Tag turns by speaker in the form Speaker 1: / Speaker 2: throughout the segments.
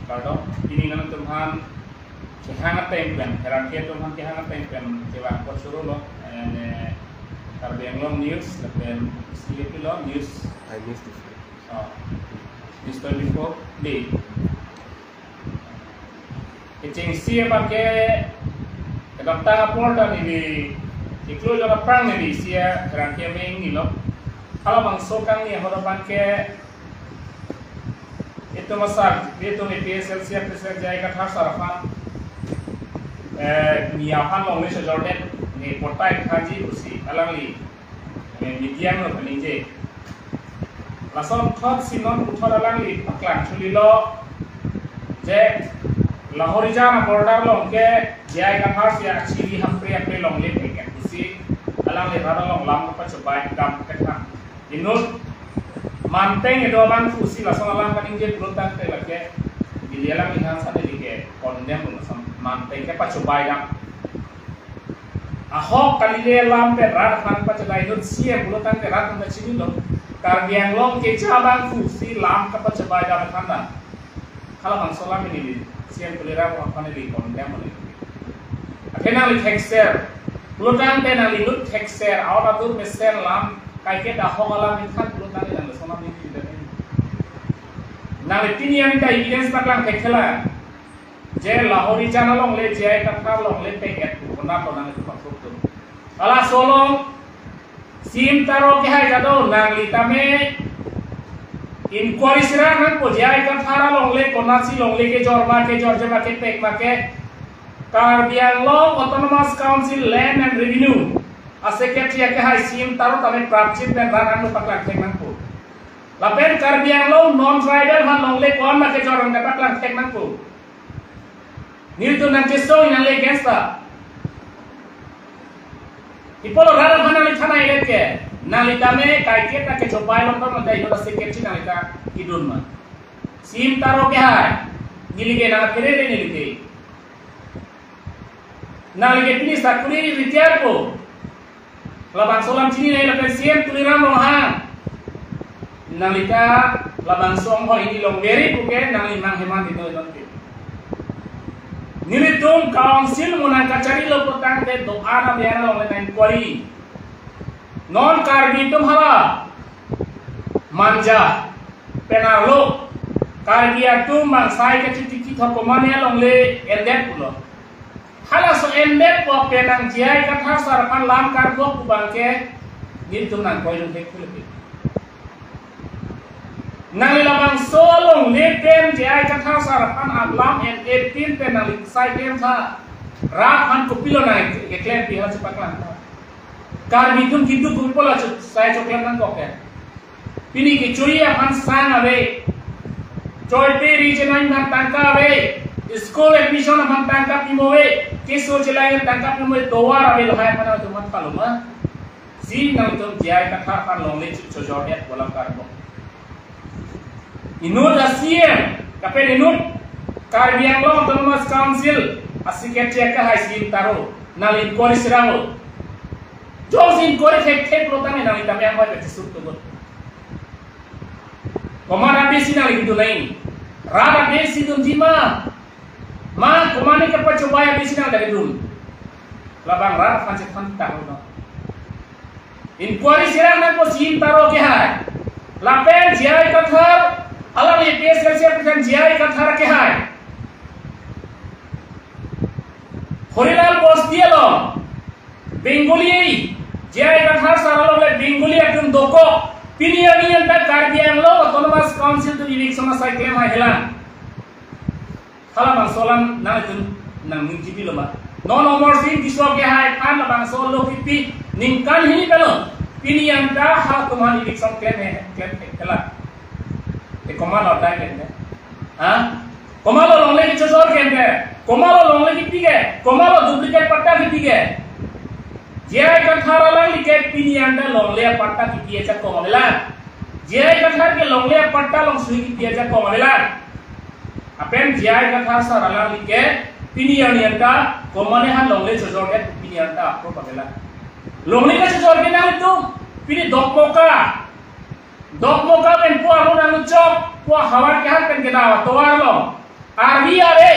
Speaker 1: Kalau ini kan Tuhan kehangat tempen, hierarki Tuhan kehangat tempen, coba kau suruh lo, kalau yang long news, lepas sleep lo news.
Speaker 2: I missed this.
Speaker 1: Oh, news 24 day. Kecing siapa ke kedapatan Polda ni ikut juga perang ni sia hierarki mengi lo. Kalau mangsokang ni harapan ke itu masak itu ni PSL siap jaya kata sarapan niapan long ni sejauhnya ni portai kaji usi alangi median lo peninje langsung thot sinon uthor alangi paklan chuli lo je Lahore jana border long ke jaya kata siap ciri hampir long le peket usi alangi rada long lam apa coba dam ketang inul manteng itu orang fusi langsung alang kan injek beruntang terlake di dalam inang sana dike kondem langsung manteng ke pacobai dam ahok kali dia lam perat kan pacobai itu siap beruntang perat untuk sini loh karbiang long ke cabang fusi lam ke pacobai dam kanda kalau bang solam ini siap pelira apa nih di kondem ini akhirnya li texter beruntang penali lut texter awal tu meser lam kaiket ahok alam ikan beruntang dan solam ini Nang tini yang kita evidence paklang kekela, je Lahore jana long le jaya kata long le peket, kena nang itu maksud tu. Alah solong sim taro ke hai jado nang litame inquiry sira nang po jaya kata long le kena si long le ke jorma ke pek make Karbiang Long Autonomous Council Land and Revenue, a secretary ke hai sim taro tame prapchit dan ranan paklang keknang po. Lapen Karbiang Long non-tribal han long le kon make jorong dapat lang tek nang po. Nilto nang keso yang le gangsta. Ipolo rara bana le thana ile ke. Nalita me kaiket ke chopai long kon dai hoda secretary nalita idun ma. Sim taro ke hai. Nilige na pere le nilige. Nalige pini sakuri ritiar ko. Labang solam chini le lapen siem tuliram long han. Nalika labang song ho ini long beri buke nang limang heman itu nanti. Nilitung council munang kacari lo petang de doa na biara long letain kuari. Non karbi tum hala manja penalo karbi atum mangsai ke titi thokomane long le endet pulo. Hala so endet po penang jiai katha sarapan lam karbo kubangke nilitung nang koi long tek pulo. Nang labang solong lepen jai katha sarapan ablam en 18 penalik sai kem tha rapan kopilo nai eklen pihal sepaklan karbi tum kitu kupola sai choklan nang koke pini ki churi apan sang ave choite region nang tangka ave school admission apan tangka pimowe keso jelain tangka pimowe towar ave lohai mana tuman kaluma si nang tum jai katha pan longle chojornet bolam karbo Inut asiem, kapen inut Karbiang Long Autonomous Council asiket cek hai sim taro nalin kori siramo josin kori tek lotane nalin tamai ang hoy besut tugot komana besi nalin itu lain rada besi dun jima ma komane ke pacobaya besi nal dari dun labang rada pancet pantang no in kori sirang na ko sim taro ke hai lapen jai kathar alam ये पेश कर से प्रधान जियाई का थारा के हाय हरिलाल बोस दिया लो बेंगोली जियाई का थार सारा लोग ले बेंगोली अकुम दोको पिनियनियन तक कार्बियांग लो ऑटोनोमस काउंसिल तो इविक समा साइक्लेम हाय हेलान hala bang solam na itu nang ningkipi lo ma non omorsin kiswa ke hai kan bang sol lo pipi ningkan hini pelo piniyan ta ha kumani ivic som claim helan Komalo tai kende, komalo long lagi cocor kende, komalo long lagi tiga, komalo duplicate patta tiga. Jai kathara lang liket pini anda long lea patta tiga cak komalela. Jai kathar ke long lea patta long sui tiga cak komalela. Apen jai kathar sara lang liket pini anda komane han long le cocor ke pini anda apa pamela. Long le cocor ke nang itu pini dokmoka. Dok moka pen puah lo nang cok puah hawar ke hal pen kedawa toar lo RBRA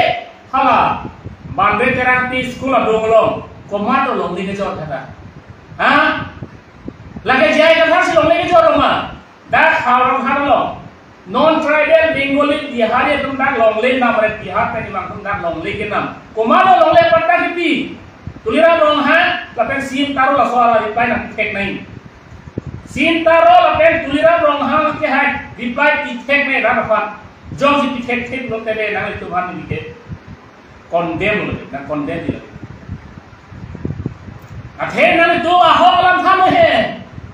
Speaker 1: hala bande terang ti sekolah donglong komato long ni kejor kata ha lagi jaya kata si long ni kejor rumah dak hawang halo non tribal Bengali Bihari tum dak long le nam re Bihar ka ni mang tum dak long le ke nam komato long le patta kipi tulira long ha lapen sim taro la soala reply na tek nahi sim taro lapen tulira long ha ke hai reply ti tek nahi ra pa jong si ti tek lo tele na itu han ni ke condemn lo na condemn di lo athe na tu ahok lam tham he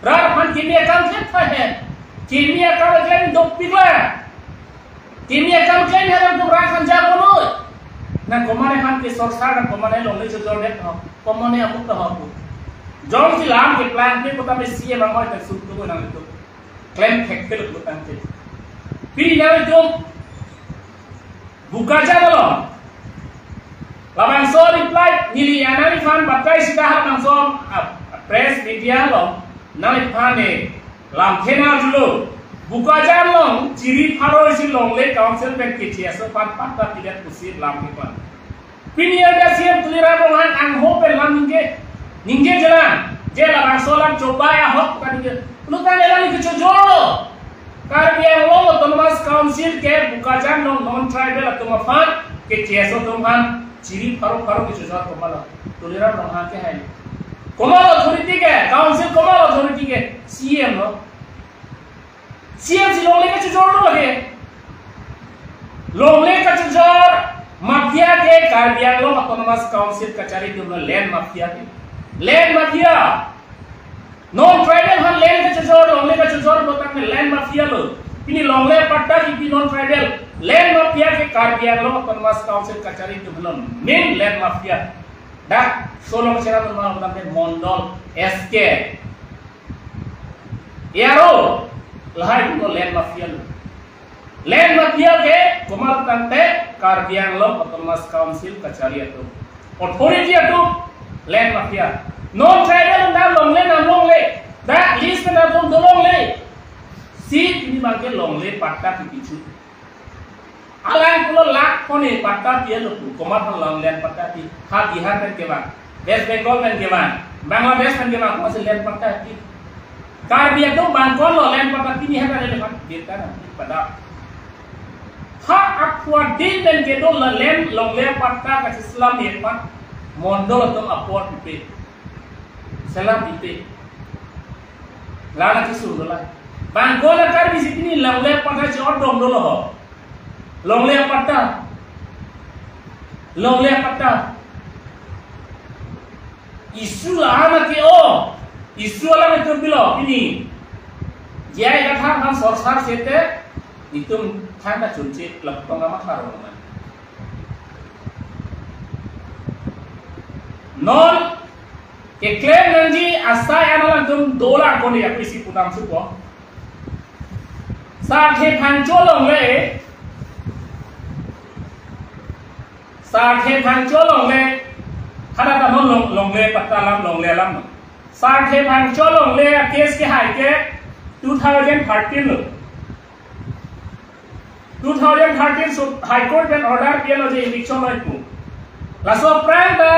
Speaker 1: ra pan kimia kam thet tha he kimia kam jen dok pikla kimia kam jen haram tu ra kan ja bono na komane han ke sorsa na komane long le jor net ho komane amuk to ho jong si lam ke plan pe kota me sie ma moi ta sut tu na tu claim thek ke lo tan te pi na tu buka ja lo labang so reply nili anani fan batai sida ha bang so press media lo nali fan ne lam thena julo buka ja lo chiri pharo si long le council pen ke chia so fan patta pidat kusit lam ke pan pinier da siam tulira rohan ang ho pe lam ninge jalan je labang so lam coba ya hok kan ke lu kan elani ke joro karbiang lo autonomous council ke buka ja lo non tribal atoma fan ke chia so tomhan chiri pharo ke jojor komala tulira rohan ke hai komal authority ke council komal authority ke CM lo CM si long le ka jor lo lage long le ka jor mafia ke karbiang lo autonomous council kachari tu land mafia non tribal han land ka jor long le ka jor lo tak land mafia lo ini long le patta ki non tribal land mafia ke karbiang lo autonomous council kachari tu main land mafia dak solong sera tu mondol SK yaro lahai tu land mafia ke komal tante karbiang lo autonomous council kachari itu authority itu land mafia non tribal na long le dak list na tu long le si ini bangke long le patta ki pichu alang pulo lak kone patta dia lo tu komal long land patta ti ha Bihar kan ke bang West Bengal kan ke bang Bangladesh kan ke bang masih land patta ti karbiang tu bangkon lo land patta ti ni ha le pat kita na pada ha akwa din dan ke do la land long le patta ka Islam ni pat mondo tu apot pe salam pe lana ki sur la bangkon la karbi sitini long le patta chi or dom do lo ho long le patta isu la ana ke o isu la me tu bilo ini jai ka tha han sorsar sete itum thana chunche lak tonga ma kharo ma non ke claim nanji asai anala tum dola ko ni apisi putam su ko sa the phancho long le Sarthe Phangcho long le hada ta long le patta lam long le lam Sarthe Phangcho long le case ke hai ke 2013 lo 2013 so high court can order ke lo je eviction lo ku la so prang da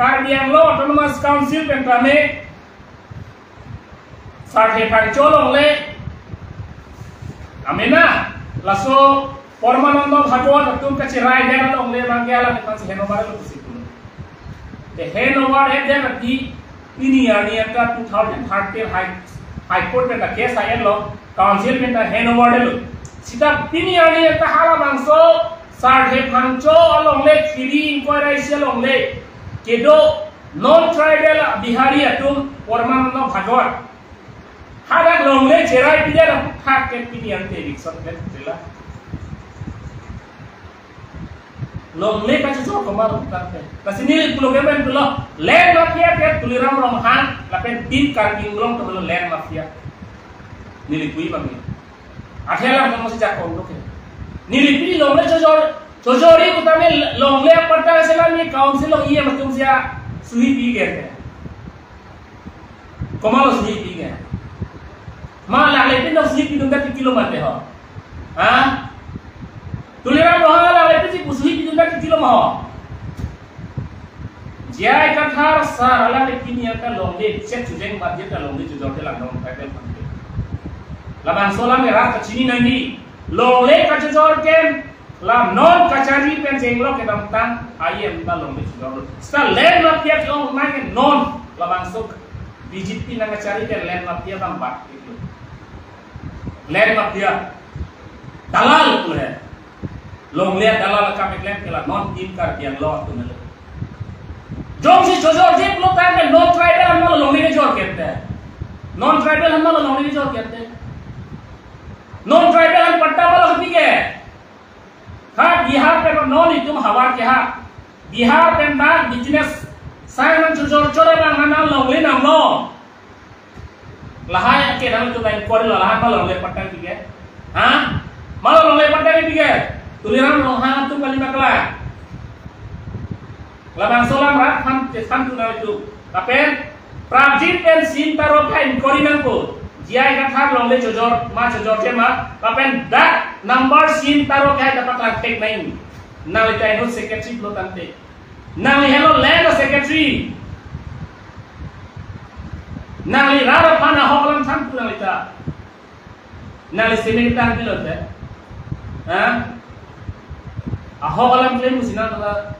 Speaker 1: karbiang lo autonomous council pen tame Sarthe Phangcho long le amena la so Pormanando Bhagwan tum ka chirai dena long le mangyala ni pansi henovar lo kusiku te henovar e dena ti ini ani ka 2013 high court में का केस आया लो काउंसिल में का हenovar lo sita ini ani ka hala bangso Sarthe Phangcho long le free inquiry se long le kedo non tribal Bihari atum Pormanando Bhagwan hada long le chirai pidera khak ke ini ante eviction ke tela long le ka chucho komal tante kasini pulo kemen pulo land mafia ke tuliram romhan lapen tin karking long to land mafia nili kui bangi athela mo se jak on ke nili pi long le chojori kutame long le patta sela ni council of ye matum sia sui pi ke komal sui pi ke ma la le tin sui pi dum 3 kilo mate ho ha tuliram romhan la le pi lagi kilo mau. Jai kathar sarala le kini aka longle cek jeng mat dia longle jujur ke lang dong tribal family. Laban solam me rat chini nangi longle ka jujur ke lam non kachari pen jenglo ke dam tang ayem ba longle jujur. Sta len mat dia long mai ke non laban sok BJP nang cari ke len mat dia bang bat itu. Len mat dia dalal tu hai. Longle dalal ka me len ke la non tim kar dia lo tu ne. Jom si jujur je pulo tan ke non tribal हम लोग लोंगली में जोड़ कहते हैं non tribal हम लोग लोंगली में जोड़ कहते हैं नॉन ट्राइबल हम पट्टा वाला होती है हाँ बिहार पे नॉन ही तुम हवा के हाँ बिहार पे ना बिजनेस साइमन जujur चोरे बांग ना लोंगली नाम लो लहाय के नाम तो नहीं कोरे लहाय माल लोंगली पट्टा की है हाँ माल लोंगली पट्टा की है तुलिराम लोहां तुम कली मकला Labang solam rat kan tu na itu. Kapen prajit pen sin taro kain korinan ko. Jai kan thar long le jujur ma jujur je ma. Kapen that number sin taro kain dapat lantek nain. Nali tay no secretary lo tante. Nali hello land secretary. Nali rara pana hoklam san tu nali ta. Nali semetan bilo te. Ha? Hoklam claim musina ta.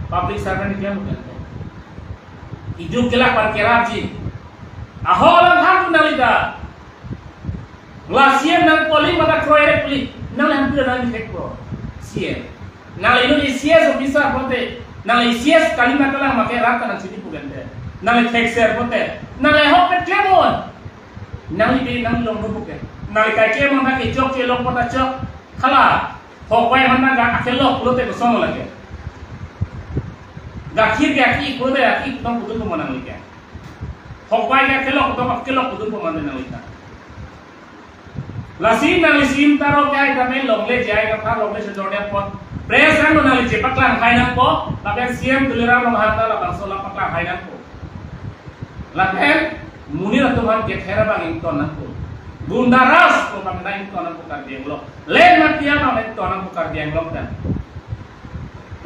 Speaker 1: Public servant क्या होता है? इधर केला पर केराची, aholam ham nalida, lasian nang poli mata kroere poli, nang hampir nang dekro, sian, nang ini sias bisa pote, nang sias kalimat kalah makai rata nang sini bukan deh, nang texer pote, nang hok pet kemon, nang ini nang long bukan, nang kai kemon nak jok celok pota jok, kalah, hok pai mana gak akelok pulote kosong lagi. Gakir gaki kode gaki tong kudun pemanang lika. Hokai gak kelok kudun pemanang lika. Lasim nang lisim taro kai kami longle jai kata longle sejornya pot. Presan nang lice paklang kainan po. Tapi siam tuliram menghanta la bangso la paklang kainan po. Lapen munir tuhan kethera bang inton po. Bundaras po kami na inton po kardiang lo. Len matia na inton po kardiang lo dan.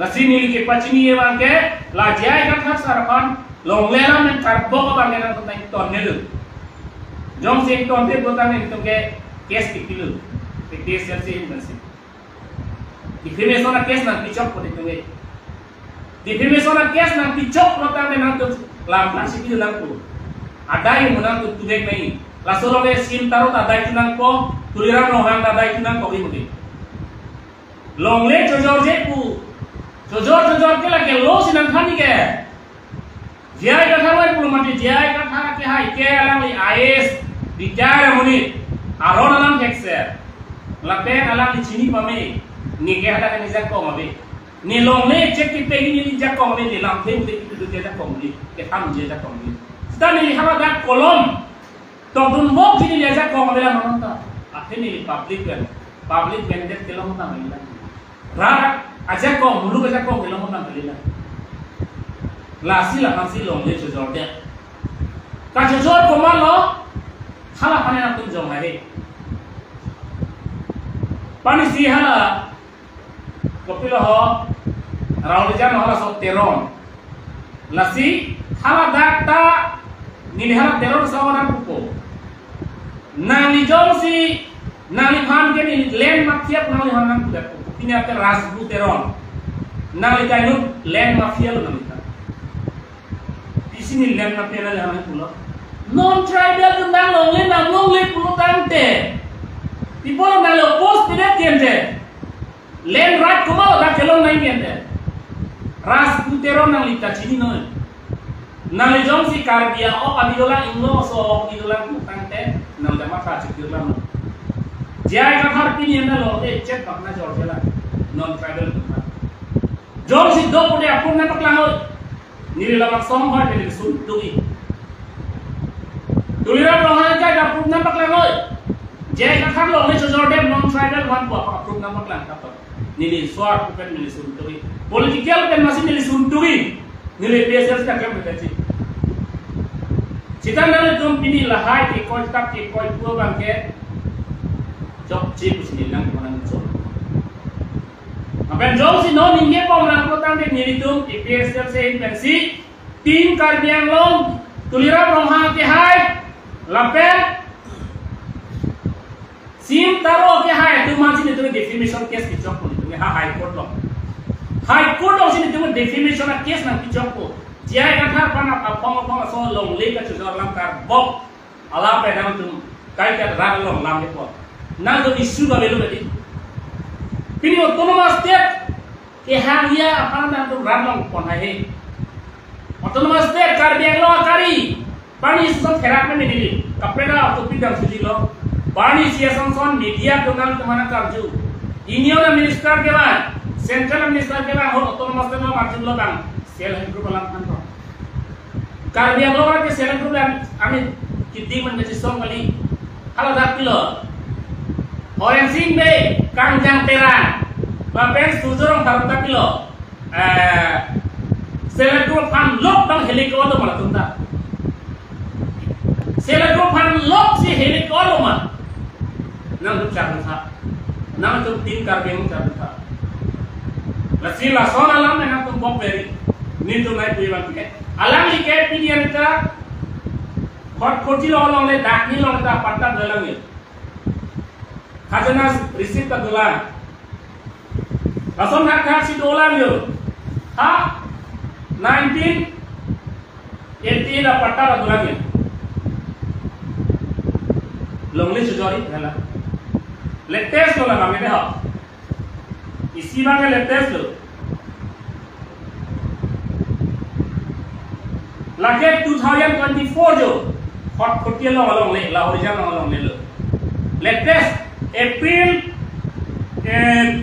Speaker 1: Lasini ke pacini yang ke lajai kan khas sarapan longlera men karbo ko bangena ko tay ton nelu jong sing ton te botan ni to ke kes kikilu te kes ya se hindansi defamation na kes na pichok ko te defamation na kes na pichok ko ta na to lam na sikilu lang ko adai munang to tudek nai lasoro ke sim taro ta dai tunang ko tuliram rohang ta dai tunang ko bi longle jojorje ku jujur ke lagi lo sinang khani ke jai katha mai pulu mati jai katha ke hai ke alang li AS retire muni aron alang hexer lape alang li chini pame ni ke hada ni jak ko mabe ni long le check ki pegi ni jak ko mabe ni lam the ni tu jak ko mabe ke tham je jak ko mabe sta ni haba dak kolom to dun mo ki ni jak ko mabe la mananta akhini public candidate ke lo ta mai la ra ajak ko mulu ajak ko belum pernah belilah lasi lah masih long dia jujur dia tak jujur ko malo hala panen aku jong lagi pani si hala kopilo ho raulijan hala so teron lasi hala data ni hala teron sawaran ko nani jong si nani phan ke ni len makiap nani hanan kuda ini akan rasbu teron. Nang kita itu land mafia lo namanya. Di sini land mafia lah namanya pulau. Non tribal itu nang longle pulau tante. Di pulau nang lo post tidak tiente. Land right kumau tak kelong naik tiente. Rasbu teron nang lita sini no. Nang lejong si kardia oh abidola inglo so abidola tante. Nang jama kacik lah. Jai kathar pini anda lo cek pakna jorjela non tribal tukar jom si do pode apun na paklang niri lamak som hoy niri sun tui tulira lo ha jai apun na paklang jai kathar lo le jor dem non tribal wan po apun na paklang kapat niri swar pupen niri sun tui political pen masih niri sun tui niri PSL ka kem betaci citan na jom pini lahai ke koi tak ke koi pu bangke jok chip sini lang mana ngso. Benjol si non inge pom lang ko tang de niritum IPSL se pensi tim Karbi Anglong tulira roha ke hai lape sim taro ke hai tu mansi ni tu defamation case ki chok ni tu ha high court lo si ni tu defamation case na ki chok ko jai ka thar pana apong so long le ka chu lam kar bok ala pe dam tu kai ka ra long lam le ko na tu issue ba belu bedi Kini autonomous state ke hanya apa nama tu ramong pon hai. Autonomous state Karbi Anglong kari pani sot herak me nili. Kapera tu pidang suji lo. Pani siasan son media donal kemana karju. Union minister ke bawah, central minister ke bawah autonomous state lo marjun lo bang. Self help group alam kan. Karbi Anglong ke self help group ami kiti menjadi song kali. Kalau dah kilo. Orang sing be kangjang terang, bapen sujurong taruta kilo, seletu fan lok bang helikopter malah tunta, seletu fan lok si helikopter mah, nang tu cakap sah, nang tu tim Karbi Anglong cakap sah, lasi lason alam nang tu bok beri, ni tu naik tu iban ke, alam liket pilihan kita, kot long le dak ni long kita patah dalam ni. Khazana receipt ka dolan lason hak hak si dolan yo ha 1980 da patta da dolan yo longli sujori hala latest dolan ame de ha isi bang latest lo lage 2024 jo hot khotiel long le la horizon long le lo latest April 2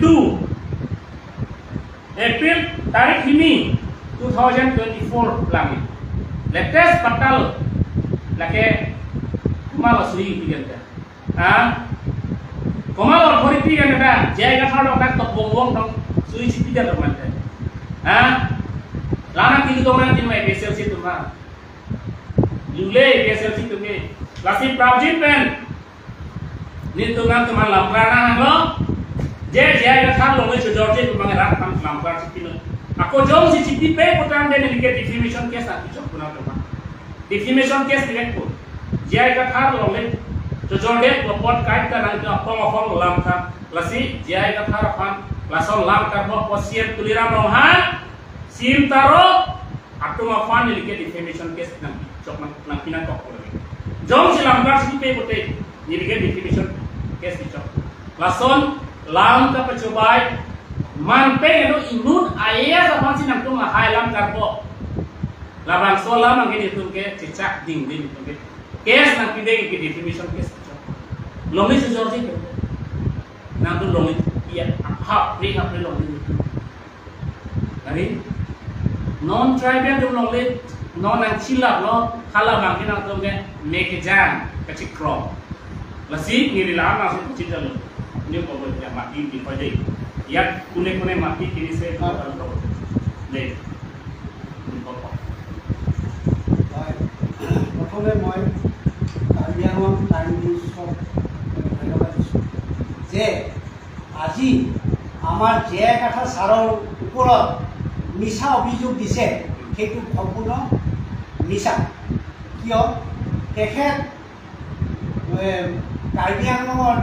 Speaker 1: April tarik ini 2024 lagi latest patal lagi kumal suri tiga kumal orang tiga ada jaga kalau kan topong dong suri tiga teman lana kiri orang di mana PSL situ mah lule PSL situ ni lasih Pravjit pen ni tu kan teman lamprana lo jaya ka tham lo ngai chojor je tu mangai rak tham lamprar chipi lo ako jom si chipi pe potan de ni ke defamation case ati chok puna to defamation case direct ko jaya ka tham lo ngai chojor de ko pot kai ta nang ta apong lam tham lasi jaya ka thar pan lason lam kar bo posiem tulira rohan sim taro atuma fan ni ke defamation case nang chok nang pina tok ko jom si lamprar chipi pe pote ni ke defamation case ni chok lason lam ka pacubai man pe no inun aya sa pansi nam tu hai lam karbo labang so lam ang ini tu ke cicak ding tu ke case nang pide ke defamation case longi se jorji ke nang tu longi iya ha pri longi ari non tribal tu longi non nang chilap lo khala bang ke nang tu ke make jam ke cikro lasi ni lam nang se cicak lo ini pokok yang mati di pada yang kune mati kini saya bukan tahu deh ini pokok
Speaker 2: प्रथमे मैं कार्बी आंगलং टाइम নিউজক ধন্যবাদ দিছোঁ যে আজি আমাৰ জে কাঠা সাৰৰ ওপৰত মিছা অভিযোগ দিছে সেইটো সম্পূৰ্ণ মিছা কিয় তেখেত कार्बी आंगলঙৰ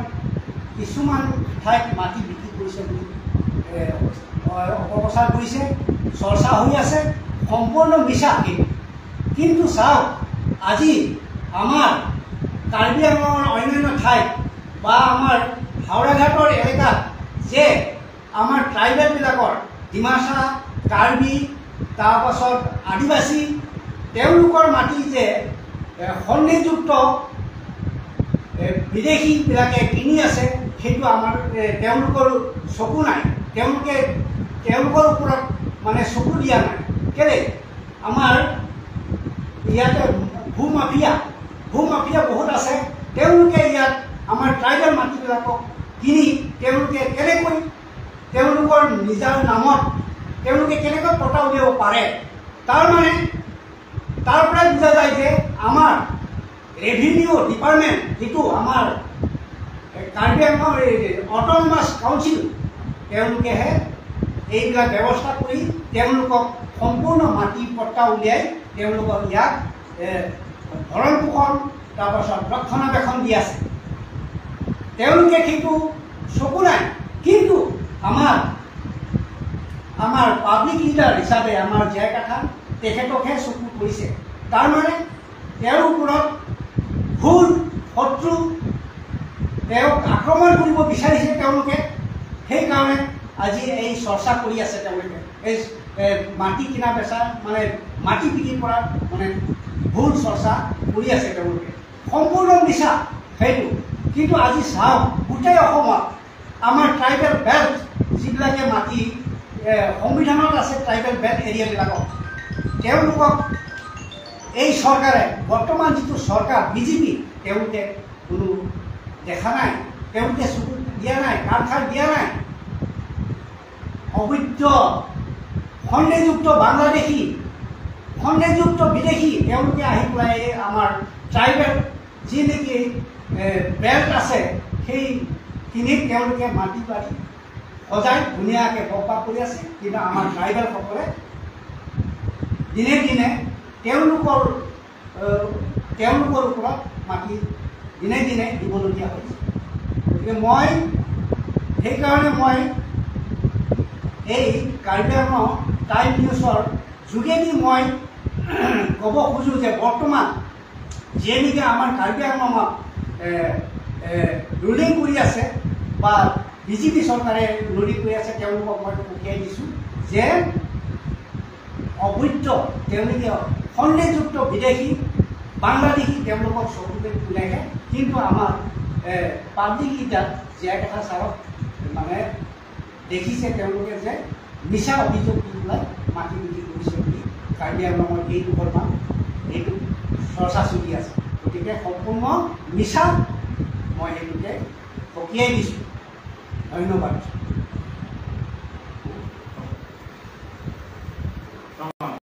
Speaker 2: কিছুমান ঠাইত মাটি বিক্ৰী কৰিছে বুলি অপপ্ৰচাৰ কৰিছে চৰ্চা হৈ আছে সম্পূৰ্ণ মিছা কিন্তু চাওক আজি আমাৰ कार्बी आंगলঙৰ অন্যান্য ঠাইত বা আমাৰ হাওড়াঘাটৰ এলেকাত যে আমাৰ ট্ৰাইবেলবিলাকৰ ডিমাচা কাৰ্বি তাৰপাছত আদিবাসী তেওঁলোকৰ মাটি যে সন্দেহযুক্ত বিদেশীবিলাকে কিনি আছে সেইটো আমাৰ তেওঁলোকৰ চকু নাই তেওঁলোকৰ ওপৰত মানে চকু দিয়া নাই কেলে আমাৰ ইয়াতে ভূমাফিয়া বহুত আছে তেওঁলোকে ইয়াত আমাৰ ট্ৰাইবেল মাটিবিলাকক কিনি তেওঁলোকে কেনেকৈ তেওঁলোকৰ নিজৰ নামত তেওঁলোকে কেনেকৈ পটা উলিয়াব পাৰে তাৰ পৰাই বুজা যায় যে আমাৰ ৰেভিনিউ ডিপাৰ্টমেণ্ট যিটো আমাৰ कार्बी आंगलং অটোনমাস কাউন্সিল তেওঁলোকেহে এইবিলাক ব্যৱস্থা কৰি তেওঁলোকক সম্পূৰ্ণ মাটি পট্টা উলিয়াই তেওঁলোকক ইয়াক ভৰণ পোষণ তাৰপাছত ৰক্ষণাবেক্ষণ দি আছে। তেওঁলোকে সেইটো চকু নাই, কিন্তু আমাৰ পাব্লিক লিডাৰ হিচাপে আমাৰ জয় কাঠা তেখেতকহে চকু কৰিছে। তাৰমানে তেওঁৰ ওপৰত ভুল শত্ৰু তেওঁক আক্ৰমণ কৰিব বিচাৰিছে তেওঁলোকে, সেইকাৰণে আজি এই চৰ্চা কৰি আছে তেওঁলোকে। এই মাটি কিনা বেচা মানে মাটি বিক্ৰী কৰাৰ মানে ভুল চৰ্চা কৰি আছে তেওঁলোকে, সম্পূৰ্ণ মিছা সেইটো। কিন্তু আজি চাওক, গোটেই অসমত আমাৰ ট্ৰাইবেল বেল্ট যিবিলাকে মাটি সংবিধানত আছে, ট্ৰাইবেল বেল্ট এৰিয়াবিলাকক তেওঁলোকক এই চৰকাৰে, বৰ্তমান যিটো চৰকাৰ বিজেপি, তেওঁলোকে কোনো দেখা নাই, তেওঁলোকে চকু দিয়া নাই, কাণসাৰ দিয়া নাই। অবৈধ সন্দেহযুক্ত বাংলাদেশী, সন্দেহযুক্ত বিদেশী তেওঁলোকে আহি পেলাই আমাৰ ট্ৰাইবেল যি নেকি বেল্ট আছে সেইখিনিত তেওঁলোকে মাটি বাৰী সজাই ধুনীয়াকৈ বসবাস কৰি আছে। কিন্তু আমাৰ ট্ৰাইবেলসকলে দিনে দিনে তেওঁলোকৰ ওপৰত মাটি দিনে দিনে দিবলগীয়া হৈছে। গতিকে সেইকাৰণে মই এই কাৰ্বি আংলং টাইম নিউজৰ যোগেদি মই ক'ব খোজোঁ যে বৰ্তমান যিয়ে নেকি আমাৰ কাৰ্বি আংলঙত ৰুলিং কৰি আছে বা বিজেপি চৰকাৰে ৰুলিং কৰি আছে, তেওঁলোকক মই পঠিয়াই দিছোঁ যে অবৈধ তেওঁলোকে সন্দেহযুক্ত বিদেশী বাংলাদেশী তেওঁলোকক চকুতে ওলাইহে, কিন্তু আমাৰ পাব্লিক লিডাৰ জয় কাঠা ছাৰক মানে দেখিছে তেওঁলোকে যে মিছা অভিযোগ দি পেলাই মাটি বিক্ৰী কৰিছে বুলি কাৰ্বি আংলঙৰ এই দুখনমান এইটো চৰ্চা চলি আছে। গতিকে সম্পূৰ্ণ মিছা, মই সেইটোকে সকীয়াই দিছোঁ। ধন্যবাদ।